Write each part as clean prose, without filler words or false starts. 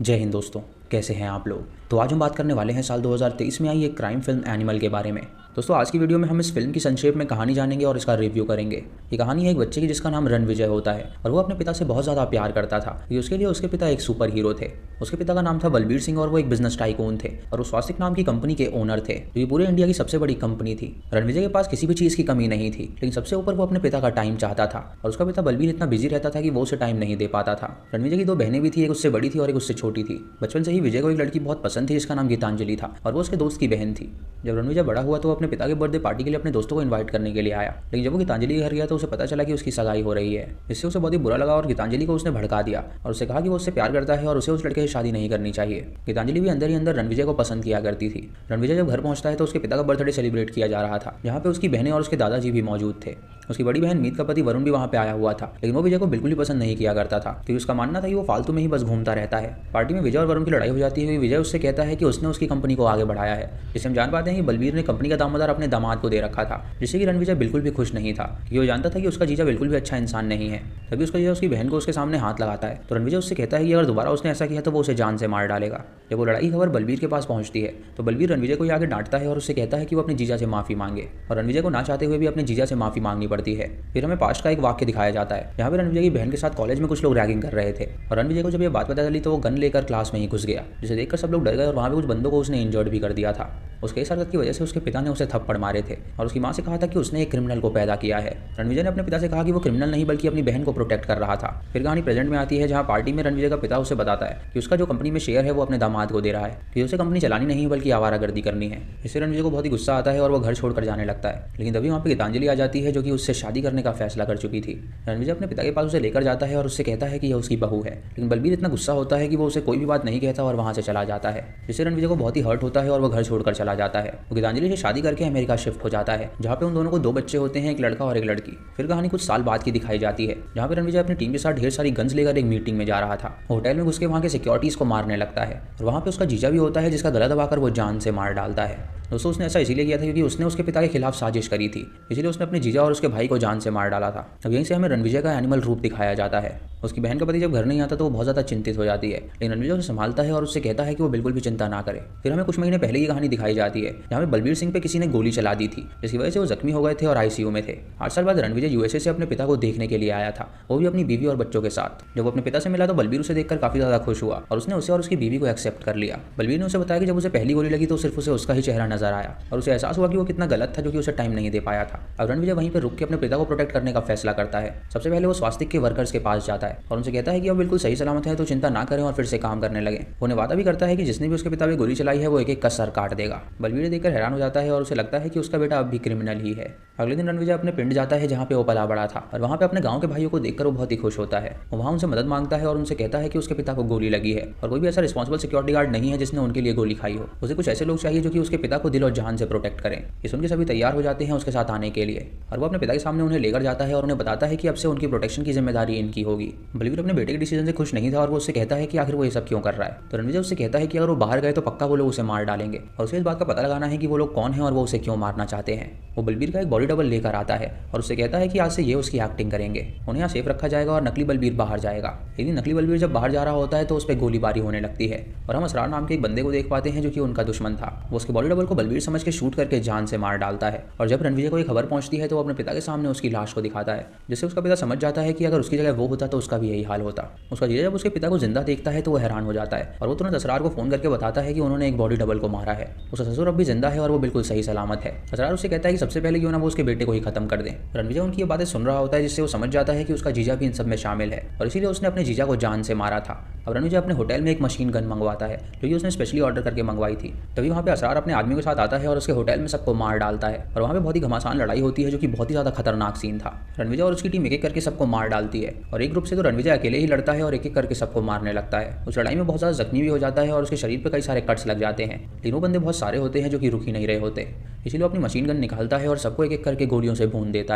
जय हिंद दोस्तों, कैसे हैं आप लोग। तो आज हम बात करने वाले हैं साल 2023 में आई एक क्राइम फिल्म एनिमल के बारे में। दोस्तों आज की वीडियो में हम इस फिल्म की संक्षेप में कहानी जानेंगे और इसका रिव्यू करेंगे। ये कहानी है एक बच्चे की जिसका नाम रणविजय होता है और वो अपने पिता से बहुत ज़्यादा प्यार करता था क्योंकि उसके लिए उसके पिता एक सुपर हीरो थे। उसके पिता का नाम था बलबीर सिंह और वो एक बिजनेस टाइकून थे और वो स्वास्तिक नाम की कंपनी के ओनर थे जो ये पूरे इंडिया की सबसे बड़ी कंपनी थी। रणविजय के पास किसी भी चीज़ की कमी नहीं थी, लेकिन सबसे ऊपर वो अपने पिता का टाइम चाहता था और उसका पिता बलबीर इतना बिजी रहता था कि वो उसे टाइम नहीं दे पाता था। रणविजय की दो बहनें भी थी, एक उससे बड़ी थी और एक उससे छोटी थी। बचपन से ही विजय को एक लड़की बहुत पसंद थी जिसका नाम गीतांजलि था और वो उसके दोस्त की बहन थी। जब रणविजय बड़ा हुआ तो वो अपने पिता के बर्थडे पार्टी के लिए अपने दोस्तों को इनवाइट करने के लिए आया, लेकिन जब वो गीतांजलि के घर गया तो उसे पता चला कि उसकी सगाई हो रही है। इससे उसे बहुत ही बुरा लगा और गीतांजलि को उसने भड़का दिया और उसे कहा कि वो उससे प्यार करता है और उसे उस लड़के से शादी नहीं करनी चाहिए। गीतांजलि भी अंदर ही अंदर रणविजय को पसंद किया करती थी। रणविजय जब घर पहुंचता है तो उसके पिता का बर्थडे सेलिब्रेट किया जा रहा था, जहाँ पे उसकी बहनें और उसके दादाजी भी मौजूद थे। उसकी बड़ी बहन मीत का पति वरुण भी वहाँ पे आया हुआ था, लेकिन वो विजय को बिल्कुल भी पसंद नहीं किया करता था क्योंकि उसका मानना था कि वो फालतू में ही बस घूमता रहता है। पार्टी में विजय और वरुण की लड़ाई हो जाती है। विजय उससे कहता है कि उसने उसकी कंपनी को आगे बढ़ाया है, जिससे हम जान पाते हैं कि बलबीर ने कंपनी का दामोदर अपने दामाद को दे रखा था, जिससे कि रणविजय बिल्कुल भी खुश नहीं था क्योंकि वो जानता था कि उसका जीजा बिल्कुल भी अच्छा इंसान नहीं है। तभी उसका जीजा उसकी बहन को उसके सामने हाथ लगाता है तो रणविजय उससे कहता है कि अगर दोबारा उसने ऐसा किया तो वो उसे जान से मार डालेगा। जब वो लड़ाई खबर बलबीर के पास पहुंचती है तो बलबीर रणविजय को आगे डांटता है और उससे कहता है कि वो अपने जीजा से माफी मांगे और रणविजय को ना चाहते हुए भी अपने जीजा से माफी मांगनी पड़ती है। फिर हमें पास्ट का एक वाक्य दिखाया जाता है जहाँ पे रणविजय की बहन के साथ कॉलेज में कुछ लोग रैगिंग कर रहे थे और रणविजय को जब ये बात पता चली तो वो गन लेकर क्लास में ही घुस गया, जिसे देखकर सब लोग डर गए और वहाँ पे कुछ बंदों को उसने इंजर्ड भी कर दिया था। उसके इस हरकत की वजह से उसके पिता ने उसे थप्पड़ मारे थे और उसकी माँ से कहा था कि उसने एक क्रिमिनल को पैदा किया है। रणविजय ने अपने पिता से कहा कि वो क्रिमिनल नहीं बल्कि अपनी बहन को प्रोटेक्ट कर रहा था। फिर कहानी प्रेजेंट में आती है जहाँ पार्टी में रणविजय का पिता उसे बताता है कि उसका जो कंपनी में शेयर है वो अपने दामाद को दे रहा है कि उसे कंपनी चलानी नहीं बल्कि आवारागर्दी करनी है। इससे रणविजय को बहुत ही गुस्सा आता है और वो घर छोड़कर जाने लगता है, लेकिन तभी वहाँ पे गीतांजलि आ जाती है जो कि उससे शादी करने का फैसला कर चुकी थी। रणविजय अपने पिता के पास उसे लेकर जाता है और उससे कहता है कि यह उसकी बहू है, लेकिन बलबीर इतना गुस्सा होता है कि वो उसे कोई भी बात नहीं कहता और वहाँ से चला जाता है, जिससे रणविजय को बहुत ही हर्ट होता है और वो घर छोड़कर चला जाता है। वो गीतांजलि से शादी करके अमेरिका शिफ्ट हो जाता है जहाँ पे उन दोनों को दो बच्चे होते हैं, एक लड़का और एक लड़की। फिर कहानी कुछ साल बाद की दिखाई जाती है जहाँ पे रणविजय अपनी टीम के साथ ढेर सारी गन्स लेकर एक मीटिंग में जा रहा था। होटल में घुस के वहाँ के सिक्योरिटीज को मारने लगता है और वहाँ पे उसका जीजा भी होता है जिसका गला दबाकर वो जान से मार डालता है। दोस्तों उसने ऐसा इसीलिए किया था क्योंकि उसने उसके पिता के खिलाफ साजिश करी थी, इसलिए उसने अपने जीजा और उसके भाई को जान से मार डाला था। अब यहीं से हमें रणविजय का एनिमल रूप दिखाया जाता है। उसकी बहन का पति जब घर नहीं आता तो वो बहुत ज़्यादा चिंतित हो जाती है, लेकिन रणविजय उसे संभालता है और उससे कहता है कि वो बिल्कुल भी चिंता ना करे। फिर हमें कुछ महीने पहले की कहानी दिखाई जाती है जहाँ पे बलबीर सिंह पे किसी ने गोली चला दी थी, जिसकी वजह से वो जख्मी हो गए थे और आईसीयू में थे। 8 साल बाद रणविजय यूएसए से अपने पिता को देखने के लिए आया था, वो भी अपनी बीवी और बच्चों के साथ। जब वो अपने पिता से मिला तो बलबीर उसे देखकर काफी ज़्यादा खुश हुआ और उसने उसे और उसकी बीवी को एक्सेप्ट कर लिया। बलबीर ने उसे बताया कि जब उसे पहली गोली लगी तो सिर्फ उसे उसका ही चेहरा नजर आया और उसे एहसास हुआ कि वो कितना गलत था जो कि उसे टाइम नहीं दे पाया था। अब रणविजय वहीं पर रुक के अपने पिता को प्रोटेक्ट करने का फैसला करता है। सबसे पहले वो स्वास्थ्य के वर्कर्स के पास जाता है और उनसे कहता है कि अब बिल्कुल सही सलामत है तो चिंता ना करें और फिर से काम करने लगे। उन्हें वादा भी करता है कि जिसने भी उसके पिता पे गोली चलाई है वो एक एक का सर काट देगा। बलबीर देखकर हैरान हो जाता है और उसे लगता है कि उसका बेटा अब भी क्रिमिनल ही है। अगले दिन रणविजय अपने पिंड जाता है जहाँ पे वो पला बड़ा था और वहाँ पे अपने गाँव के भाइयों को देखकर वो बहुत ही खुश होता है। वो वहाँ उनसे मदद मांगता है और उनसे कहता है कि उसके पिता को गोली लगी है और कोई भी ऐसा रिस्पॉन्सिबल सिक्योरिटी गार्ड नहीं है जिसने उनके लिए गोली खाई हो। उसे कुछ ऐसे लोग चाहिए जो कि उसके पिता को दिल और जान से प्रोटेक्ट करें। ये सुनकर सभी तैयार हो जाते हैं उसके साथ आने के लिए और वो अपने पिता के सामने उन्हें लेकर जाता है और उन्हें बताता है कि अब से उनकी प्रोटेक्शन की जिम्मेदारी इनकी होगी। बलबीर अपने बेटे के डिसीजन से खुश नहीं था और वो उससे कहता है कि आखिर वो ये सब क्यों कर रहा है। तो रणविजय उससे कहता है कि अगर वो बाहर गए तो पक्का वो लोग उसे मार डालेंगे और उसे इस बात का पता लगाना है कि वो लोग कौन है और वो उसे क्यों मारना चाहते हैं। वो बलबीर का एक बॉडी डबल लेकर आता है और उससे कहता है कि आज से ये उसकी एक्टिंग करेंगे। उन्हें यहाँ सेफ रखा जाएगा और नकली बलबीर बाहर जाएगा। लेकिन नकली बलबीर जब बाहर जा रहा होता है तो उस पर गोलीबारी होने लगती है और हम असरार नाम के एक बंदे को देख पाते हैं जो कि उनका दुश्मन था। वो उसके बॉडी डबल को बलबीर समझ के शूट करके जान से मार डालता है और जब रणविजय को एक खबर पहुंचती है तो वो अपने पिता के सामने उसकी लाश को दिखाता है, जिससे उसका पिता समझ जाता है कि अगर उसकी जगह वो होता तो उसका भी यही हाल होता। उसका जीजा जब उसके पिता को जिंदा देखता है तो वो हैरान हो जाता है और वो तुरंत असरार को फोन करके बताता है कि उन्होंने एक बॉडी डबल को मारा है। उसका ससुर अब भी जिंदा है और वो बिल्कुल सही सलामत है। असरार उससे कहता है कि सबसे पहले क्यों ना वो उसके बेटे को ही खत्म कर दे। रणविजय उनकी ये बातें सुन रहा होता है, जिससे वो समझ जाता है कि उसका जीजा भी इन सब में शामिल है और इसीलिए उसने अपने जीजा को जान से मारा था। अब रणविजय अपने होटल में एक मशीन गन मंगवाता है जो कि उसने स्पेशली ऑर्डर करके मंगवाई थी। तभी वहाँ पे असरार अपने आदमी के साथ आता है और उसके होटल में सबको मार डालता है और वहाँ पे बहुत ही घमासान लड़ाई होती है जो कि बहुत ही ज़्यादा खतरनाक सीन था। रणविजय और उसकी टीम एक एक करके सबको मार डालती है और एक ग्रुप से तो रणविजय अकेले ही लड़ता है और एक एक करके सबको मारने लगता है। उस लड़ाई में बहुत ज़्यादा जख्मी भी हो जाता है और उसके शरीर पर कई सारे कट्स लग जाते हैं। तीनों बंदे बहुत सारे होते हैं जो कि रुक ही नहीं रहे होते, इसीलिए अपनी मशीन गन निकालता है और सबको एक एक करके गोलियों से भून देता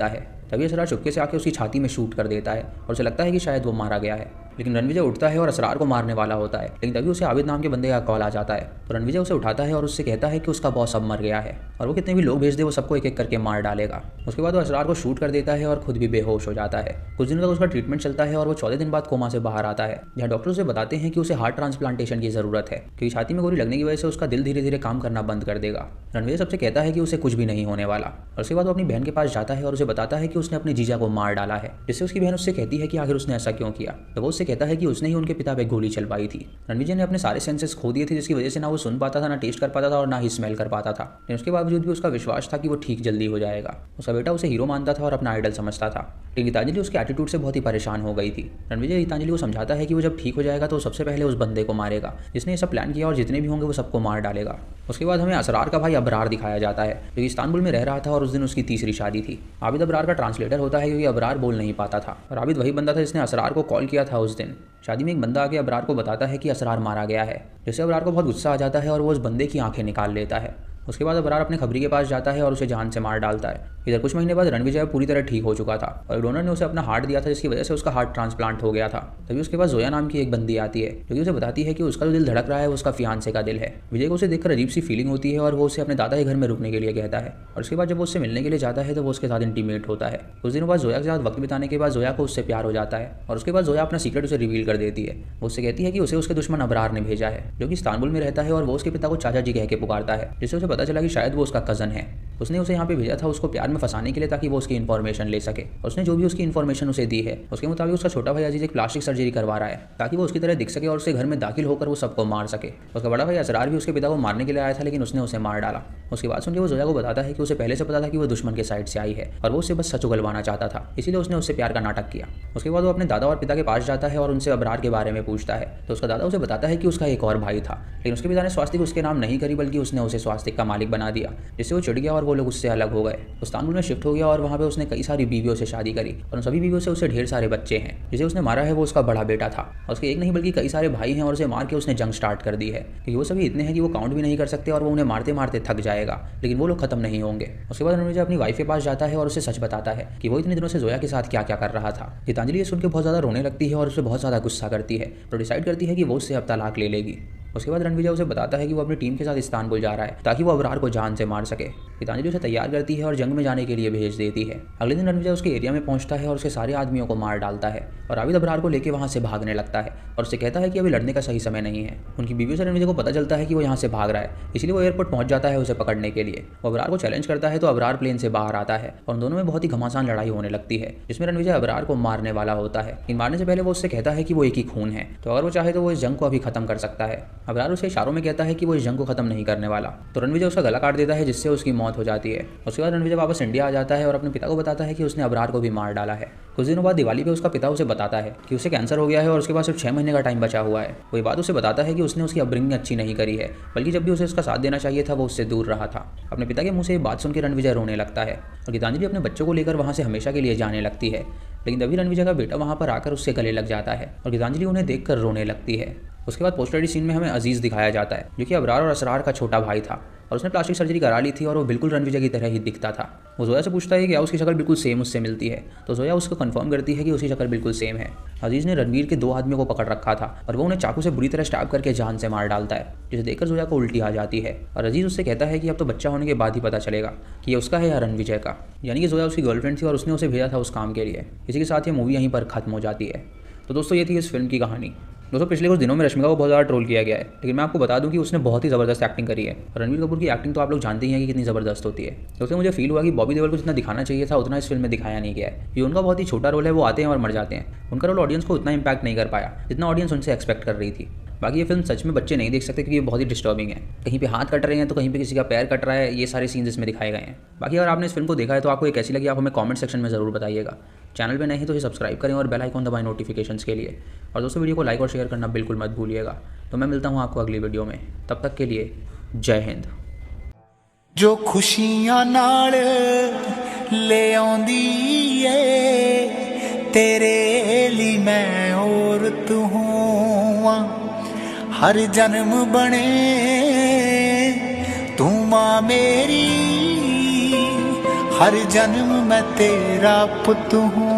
है। तभी असरार चुपके से आके उसकी छाती में शूट कर देता है और उसे लगता है कि शायद वो मारा गया है। लेकिन रणविजय उठता है और असरार को मारने वाला होता है, लेकिन तभी उसे आबिद नाम के बंदे का कॉल आ जाता है। तो रणविजय उसे उठाता है और उससे कहता है कि उसका बॉस अब मर गया है और वो कितने भी लोग भेज दे वो सबको एक एक करके मार डालेगा। उसके बाद वो असरार को शूट कर देता है और खुद भी बेहोश हो जाता है। कुछ दिनों तक उसका ट्रीटमेंट चलता है और वो 14 दिन बाद कोमा से बाहर आता है, जहाँ डॉक्टर उसे बताते हैं कि उसे हार्ट ट्रांसप्लांटेशन की जरूरत है, क्योंकि छाती में गोली लगने की वजह से उसका दिल धीरे धीरे काम करना बंद कर देगा। रणविजय सबसे कहता है कि उसे कुछ भी नहीं होने वाला और उसके बाद वो अपनी बहन के पास जाता है और उसे बताता है कि उसने अपने जीजा को मार डाला है, जिससे उसकी बहन उससे कहती है कि आखिर उसने ऐसा क्यों किया। तो वो उससे कहता है कि उसने ही उनके पिता पे गोली चलवाई थी। रणविजय ने अपने सारे सेंसेस खो दिए थे, जिसकी वजह से ना वो सुन पाता था, ना टेस्ट कर पाता था और ना ही स्मेल कर पाता था, लेकिन उसके बावजूद भी उसका विश्वास था कि वो ठीक जल्दी हो जाएगा। उसका बेटा उसे हीरो मानता था और अपना आइडल समझता था, लेकिन गीतांजलि उसके एटीट्यूड से बहुत ही परेशान हो गई थी। रणविजय गीतांजलि को समझाता है कि वो जब ठीक हो जाएगा तो सबसे पहले उस बंदे को मारेगा जिसने ये सब प्लान किया और जितने भी होंगे वो सबको मार डालेगा। उसके बाद हमें असरार का भाई अबरार दिखाया जाता है, जो कि इस्तांबुल में रह रहा था और उस दिन उसकी तीसरी शादी थी। आबिद अबरार का ट्रांसलेटर होता है, क्योंकि अबरार बोल नहीं पाता था और आबिद वही बंदा था जिसने असरार को कॉल किया था उस दिन। शादी में एक बंदा आके अबरार को बताता है कि असरार मारा गया है, जिससे अबरार को बहुत गुस्सा आ जाता है और वो उस बंदे की आंखें निकाल लेता है। उसके बाद अबरार अपने खबरी के पास जाता है और उसे जान से मार डालता है। इधर कुछ महीने बाद रणविजय पूरी तरह ठीक हो चुका था और डोनर ने उसे अपना हार्ट दिया था, जिसकी वजह से उसका हार्ट ट्रांसप्लांट हो गया था। तभी उसके पास जोया नाम की एक बंदी आती है, जो कि उसे बताती है कि उसका जो दिल धड़क रहा है वो उसका फियांसे का दिल है। विजय को उसे देखकर अजीब सी फीलिंग होती है और वो उसे अपने दादा के घर में रुकने के लिए कहता है। और उसके बाद जब वो उससे मिलने के लिए जाता है तो वो उसके साथ इंटीमेट होता है। कुछ दिनों बाद जोया के साथ वक्त बिताने के बाद जोया को उससे प्यार हो जाता है और उसके बाद जोया अपना सीक्रेट उसे रिवील कर देती है। वो उससे कहती है कि उसे उसके दुश्मन अबरार ने भेजा है, जो कि इस्तांबुल में रहता है और वो उसके पिता को चाचा जी कह के पुकारता है, जिससे उसे पता चला कि शायद वो उसका कजन है। उसने उसे यहाँ पे भेजा था उसको प्यार में फंसाने के लिए, ताकि वो उसकी इन्फॉर्मेशन ले सके। और उसने जो भी उसकी इन्फॉर्मेशन उसे दी है उसके मुताबिक उसका छोटा भाई अजीज एक प्लास्टिक सर्जरी करवा रहा है, ताकि वो उसकी तरह दिख सके और उसके घर में दाखिल होकर वो सबको मार सके। उसका बड़ा भाई असरार भी उसके पिता को मारने के लिए आया था, लेकिन उसने उसे मार डाला। उसकी बात सुनकर वो जोया को बताता है कि उसे पहले से पता था कि वो दुश्मन के साइड से आई है और वो उससे बस सच उगलवाना चाहता था, इसीलिए उसने उससे प्यार का नाटक किया। उसके बाद वो अपने दादा और पिता के पास जाता है और उनसे अबरार के बारे में पूछता है। तो उसका दादा उसे बताता है कि उसका एक और भाई था, लेकिन उसके पिता ने स्वास्तिक उसके नाम नहीं करी, बल्कि उसने उसे स्वास्तिक का मालिक बना दिया, जिससे वो चिढ़ गया और वो लोग उससे अलग हो गए। इस्तांबुल में शिफ्ट हो गया और वहाँ पे उसने कई सारी बीवियों से शादी करी और उन सभी बीवियों से उसे ढेर सारे बच्चे हैं। जिसे उसने मारा है वो उसका बड़ा बेटा था और उसके एक नहीं बल्कि कई सारे भाई हैं और उसे मार के उसने जंग स्टार्ट कर दी है, क्योंकि वो सभी इतने हैं कि वो काउंट भी नहीं कर सकते और वो उन्हें मारते मारते थक जाएगा, लेकिन वो लोग खत्म नहीं होंगे। उसके बाद रणविजय अपनी वाइफ के पास जाता है और उसे सच बताता है कि वो इतने दिनों से जोया के साथ क्या क्या कर रहा था। गीतांजलि ये सुनकर बहुत ज़्यादा रोने लगती है और उसे बहुत ज़्यादा गुस्सा करती है, तो डिसाइड करती है कि वो उससे अब तलाक ले लेगी। उसके बाद रणविजय उसे बताता है कि वो अपनी टीम के साथ इस्तांबुल जा रहा है ताकि वो अबरार को जान से मार सके। गीतांजलि उसे तैयार करती है और जंग में जाने के लिए भेज देती है। अगले दिन रणविजय उसके एरिया में पहुंचता है और उसके सारे आदमियों को मार डालता है और आबिद अबरार को लेकर वहां से भागने लगता है और उससे कहता है कि अभी लड़ने का सही समय नहीं है। उनकी बीवी से रणविजय को पता चलता है कि वो यहाँ से भाग रहा है, इसलिए वो एयरपोर्ट पहुंच जाता है उसे पकड़ने के लिए। वो अबरार को चैलेंज करता है तो अबरार प्लेन से बाहर आता है और उन दोनों में बहुत ही घमासान लड़ाई होने लगती है, जिसमें रणविजय अबरार को मारने वाला होता है। इन मारने से पहले वो उससे कहता है कि वो एक ही खून है, तो अगर वो चाहे तो वो इस जंग को अभी खत्म कर सकता है। अबरार उसे इशारों में कहता है कि वो इस जंग को खत्म नहीं करने वाला, तो रणविजय उसका गला काट देता है, जिससे उसकी मौत हो जाती है। उसके बाद रणविजय वापस इंडिया आ जाता है और अपने पिता को बताता है कि उसने अबरार को भी मार डाला है। कुछ दिनों बाद दिवाली पे उसका पिता उसे बताता है कि उसे कैंसर हो गया है और उसके पास सिर्फ 6 महीने का टाइम बचा हुआ है। वही बात उसे बताता है कि उसने उसकी अपब्रिंगिंग अच्छी नहीं करी है, बल्कि जब भी उसे उसका साथ देना चाहिए था वो उससे दूर रहा था। अपने पिता के मुंह से ये बात सुनकर रणविजय रोने लगता है और गीतांजलि अपने बच्चों को लेकर वहाँ से हमेशा के लिए जाने लगती है, लेकिन तभी रणविजय का बेटा वहाँ पर आकर उससे गले लग जाता है और गीतांजलि उन्हें देखकर रोने लगती है। उसके बाद पोस्ट क्रेडिट सीन में हमें अजीज़ दिखाया जाता है, जो कि अबरार और असरार का छोटा भाई था और उसने प्लास्टिक सर्जरी करा ली थी और वो बिल्कुल रणविजय की तरह ही दिखता था। वो जोया से पूछता है कि क्या उसकी शक्ल बिल्कुल सेम उससे मिलती है, तो जोया उसको कंफर्म करती है कि उसकी शक्ल बिल्कुल सेम है। अजीज़ ने रणवीर के 2 आदमियों को पकड़ रखा था और वो उन्हें चाकू से बुरी तरह स्टैब करके जान से मार डालता है, जिसे देखकर जोया को उल्टी आ जाती है और अजीज़ उससे कहता है कि अब तो बच्चा होने के बाद ही पता चलेगा कि ये उसका है या रणविजय का। यानी कि जोया उसकी गर्लफ्रेंड थी और उसने उसे भेजा था उस काम के लिए। इसी के साथ ये मूवी यहीं पर खत्म हो जाती है। तो दोस्तों ये थी इस फिल्म की कहानी। दोस्तों पिछले कुछ दिनों में रश्मिका को बहुत ज़्यादा ट्रोल किया गया है, लेकिन मैं आपको बता दूं कि उसने बहुत ही ज़बरदस्त एक्टिंग करी है। रणवीर कपूर की एक्टिंग तो आप लोग जानते ही हैं कि कितनी ज़बरदस्त होती है। दोस्तों मुझे फील हुआ कि बॉबी देओल को जितना दिखाना चाहिए था उतना इस फिल्म में दिखाया नहीं गया है। ये उनका बहुत ही छोटा रोल है, वो आते हैं और मर जाते हैं। उनका रोल ऑडियंस को उतना इंपैक्ट नहीं कर पाया जितना ऑडियंस उनसे एक्सपेक्ट कर रही थी। बाकी ये फिल्म सच में बच्चे नहीं देख सकते क्योंकि ये बहुत ही डिस्टर्बिंग है। कहीं पे हाथ कट रहे हैं तो कहीं पे किसी का पैर कट रहा है, ये सारे सीन्स इसमें दिखाए गए हैं। बाकी अगर आपने इस फिल्म को देखा है तो आपको ये कैसी लगी आप हमें कमेंट सेक्शन में ज़रूर बताइएगा। चैनल पे नए हैं तो इसे सब्सक्राइब करें और बेल आइकॉन दबाएं नोटिफिकेशंस के लिए। और दोस्तों वीडियो को लाइक और शेयर करना बिल्कुल मत भूलिएगा। तो मैं मिलता हूँ आपको अगली वीडियो में, तब तक के लिए जय हिंद। जो खुशियां नाल ले आंदी ए तेरे लिए मैं और तू हूँ, हर जन्म बने तू माँ मेरी, हर जन्म मैं तेरा पुत हूँ।